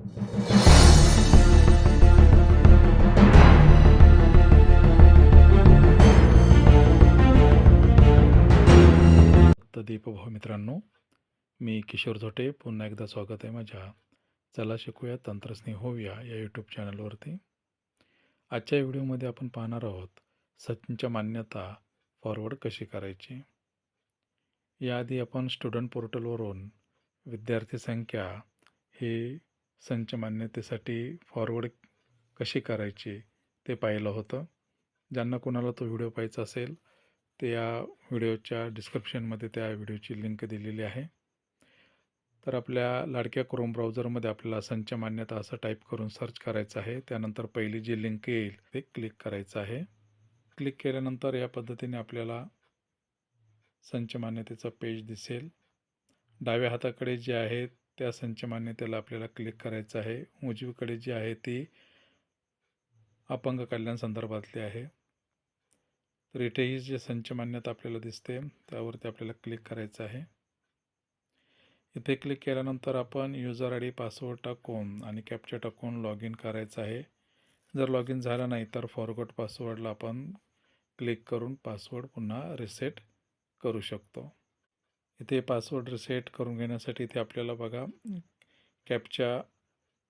तर दीपभाऊ मित्रांनो, मी किशोर झोटे पुन्हा एकदा स्वागत आहे माझ्या चला शिकूया तंत्रस्नेही होऊया या यूट्यूब चॅनलवरती. आजच्या व्हिडिओमध्ये आपण पाहणार आहोत संच मान्यता फॉरवर्ड कशी करायची. याआधी आपण स्टुडंट पोर्टलवरून विद्यार्थी संख्या ही संच मान्यतेसाठी फॉरवर्ड कशी करायची ते पाहिलं होतं. ज्यांना कोणाला तो व्हिडिओ पाहायचा असेल ते या व्हिडिओच्या डिस्क्रिप्शनमध्ये त्या व्हिडिओची लिंक दिलेली आहे. तर आपल्या लाडक्या क्रोम ब्राउझरमध्ये आपल्याला संच मान्यता असं टाईप करून सर्च करायचं आहे. त्यानंतर पहिली जी लिंक येईल ते क्लिक करायचं आहे. क्लिक केल्यानंतर या पद्धतीने आपल्याला संच मान्यतेचा पेज दिसेल. डाव्या हाताकडे जे आहे त्या संच मान्यतेला आपल्याला क्लिक करायचं आहे. उजवीकडे जी आहे ती अपंग कल्याण संदर्भातली आहे. तर इथेही जे संच मान्यता आपल्याला दिसते त्यावरती आपल्याला क्लिक करायचं आहे. इथे क्लिक केल्यानंतर आपण युजर आय डी पासवर्ड टाकून आणि कॅप्चा टाकून लॉग इन करायचं आहे. जर लॉग इन झालं नाही तर फॉरगॉट पासवर्डला आपण क्लिक करून पासवर्ड पुन्हा रिसेट करू शकतो. इथे पासवर्ड रिसेट करून घेण्यासाठी इथे आपल्याला बघा कॅप्चा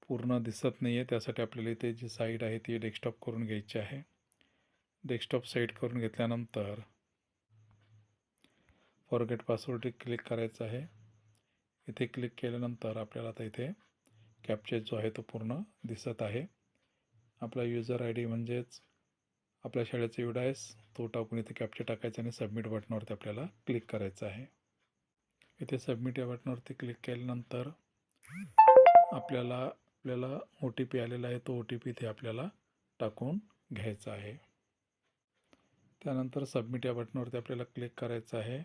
पूर्ण दिसत नाही आहे. त्यासाठी आपल्याला इथे जी साईड आहे ती डेस्कटॉप करून घ्यायची आहे. डेस्कटॉप साईड करून घेतल्यानंतर फॉरगेट पासवर्ड क्लिक करायचं आहे. इथे क्लिक केल्यानंतर आपल्याला आता इथे कॅप्चा जो आहे तो पूर्ण दिसत आहे. आपला युजर आय डी म्हणजेच आपल्या शाळेचा UID तो टाकून इथे कॅप्चा टाकायचा आणि सबमिट बटनावरती आपल्याला क्लिक करायचं आहे. इथे सबमिट या बटनावरती क्लिक केल्यानंतर आपल्याला OTP आलेला आहे. तो OTP इथे आपल्याला टाकून घ्यायचा आहे. त्यानंतर सबमिट या बटनावरती आपल्याला क्लिक करायचं आहे.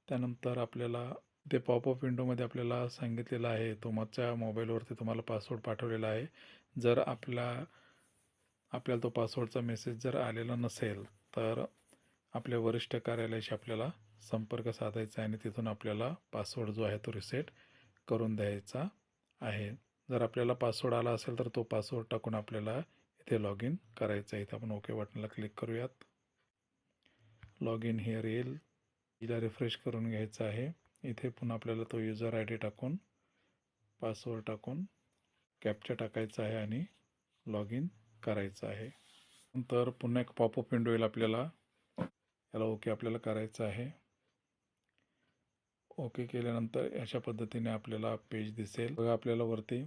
त्यानंतर आपल्याला ते पॉपअप विंडोमध्ये आपल्याला सांगितलेलं आहे तुमच्या मोबाईलवरती तुम्हाला पासवर्ड पाठवलेला आहे. जर आपल्याला तो पासवर्डचा मेसेज जर आलेला नसेल तर आपल्या वरिष्ठ कार्यालयाशी आपल्याला संपर्क साधायचा आहे आणि तिथून आपल्याला पासवर्ड जो आहे तो रिसेट करून द्यायचा आहे. जर आपल्याला पासवर्ड आला असेल तर तो पासवर्ड टाकून आपल्याला इथे लॉग इन करायचं आहे. इथे आपण ओके बटनला क्लिक करूयात. लॉग इन हिअर येईल. हिला रिफ्रेश करून घ्यायचं आहे. इथे पुन्हा आपल्याला तो युजर आय डी टाकून पासवर्ड टाकून कॅप्चा टाकायचा आहे आणि लॉग इन करायचं आहे. नंतर पुन्हा एक पॉपअप विंडो येईल. आपल्याला याला ओके आपल्याला करायचं आहे. ओके केल्यानंतर अशा पद्धतीने आपल्याला पेज दिसेल. बघा आपल्याला वरती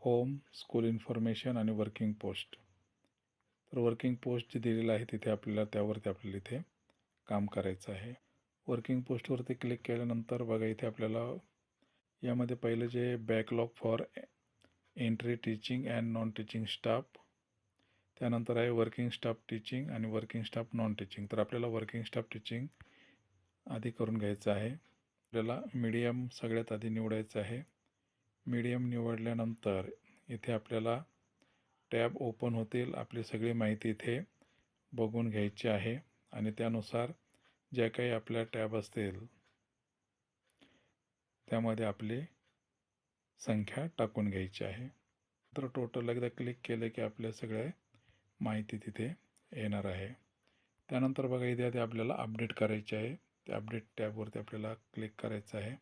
होम, स्कूल इन्फॉर्मेशन आणि वर्किंग पोस्ट. तर वर्किंग पोस्ट जी दिलेली आहे तिथे आपल्याला त्यावरती आपल्याला इथे काम करायचं आहे. वर्किंग पोस्टवरती क्लिक केल्यानंतर बघा इथे आपल्याला यामध्ये पहिलं जे backlog for entry teaching and non teaching staff, त्यानंतर आहे वर्किंग स्टाफ टीचिंग आणि वर्किंग स्टाफ नॉन टीचिंग. तर आपल्याला वर्किंग स्टाफ टीचिंग आधी करून घ्यायचं आहे. आपल्याला मीडियम सगळ्यात आधी निवडायचं आहे. मीडियम निवडल्यानंतर इथे आपल्याला टॅब ओपन होतील. आपली सगळी माहिती इथे बघून घ्यायची आहे आणि त्यानुसार ज्या काही आपल्या टॅब असतील त्यामध्ये आपली संख्या टाकून घ्यायची आहे. तर टोटल एकदा क्लिक केलं की आपल्या सगळ्या माहिती तिथे येणार आहे. त्यानंतर बघा इथे आपल्याला अपडेट करायचे आहे. त्या अपडेट टॅबवरती आपल्याला क्लिक करायचं आहे.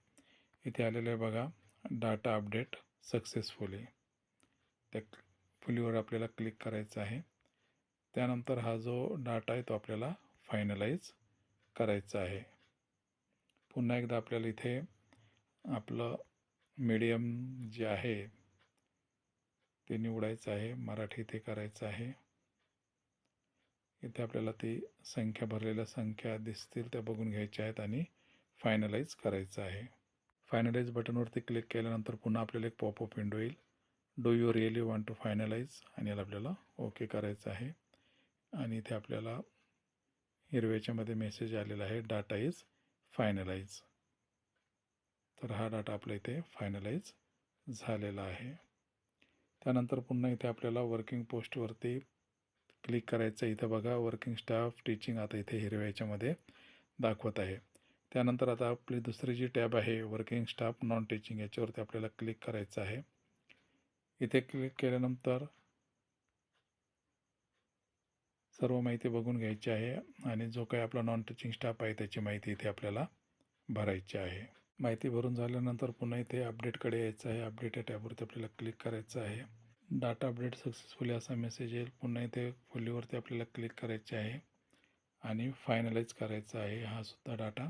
इथे आलेलं आहे बघा डाटा अपडेट सक्सेसफुली. त्या फुलीवर आपल्याला क्लिक करायचं आहे. त्यानंतर हा जो डाटा आहे तो आपल्याला फायनलाइज करायचा आहे. पुन्हा एकदा आपल्याला इथे आपलं मीडियम जे आहे ते निवडायचं आहे. मराठी इथे करायचं आहे. इथे आपल्याला ती संख्या भरलेल्या संख्या दिसतील त्या बघून घ्यायच्या आहेत आणि फायनलाइज करायचं आहे. फायनलाइज बटनवरती क्लिक केल्यानंतर पुन्हा आपल्याला एक पॉपअप विंडो येईल. Do you really want to finalise आणि याला आपल्याला ओके करायचं आहे. आणि इथे आपल्याला हिरव्याच्यामध्ये मेसेज आलेला आहे डाटा इज फायनलाइज. तर हा डाटा आपल्या इथे फायनलाइज झालेला आहे. त्यानंतर पुन्हा इथे आपल्याला वर्किंग पोस्टवरती क्लिक करायचं. इथं बघा वर्किंग स्टाफ टीचिंग आता इथे हिरव्या याच्यामध्ये दाखवत आहे. त्यानंतर आता आपली दुसरी जी टॅब आहे वर्किंग स्टाफ नॉन टीचिंग, याच्यावरती आपल्याला क्लिक करायचं आहे. इथे क्लिक केल्यानंतर सर्व माहिती बघून घ्यायची आहे आणि जो काही आपला नॉन टीचिंग स्टाफ आहे त्याची माहिती इथे आपल्याला भरायची आहे. माहिती भरून झाल्यानंतर पुन्हा इथे अपडेटकडे यायचं आहे. अपडेट या टॅबवरती आपल्याला क्लिक करायचं आहे. डाटा अपडेट सक्सेसफुली असा मेसेज येईल. पुन्हा इथे फुलीवरती आपल्याला क्लिक करायचे आहे आणि फायनलाइज करायचा आहे हा सुद्धा डाटा.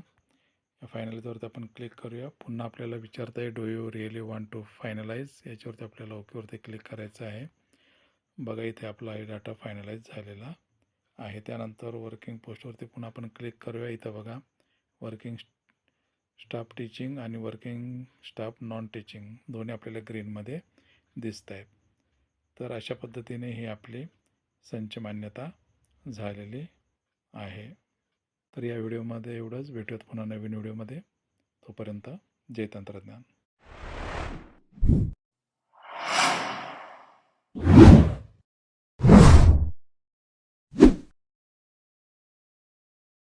या फायनलाइजवरती आपण क्लिक करूया. पुन्हा आपल्याला विचारता आहे, do you really want to finalise, याच्यावरती आपल्याला ओकेवरती क्लिक करायचं आहे. बघा इथे आपला हे डाटा फायनलाइज झालेला आहे. त्यानंतर वर्किंग पोस्टवरती पुन्हा आपण क्लिक करूया. इथं बघा वर्किंग स्टाफ टीचिंग आणि वर्किंग स्टाफ नॉन टीचिंग दोन्ही आपल्याला ग्रीनमध्ये दिसत आहेत. तर अशा पद्धतीने ही आपली संच मान्यता झालेली आहे. तर या व्हिडिओमध्ये एवढंच. भेटूयात पुन्हा नवीन व्हिडिओमध्ये. तोपर्यंत जय तंत्रज्ञान.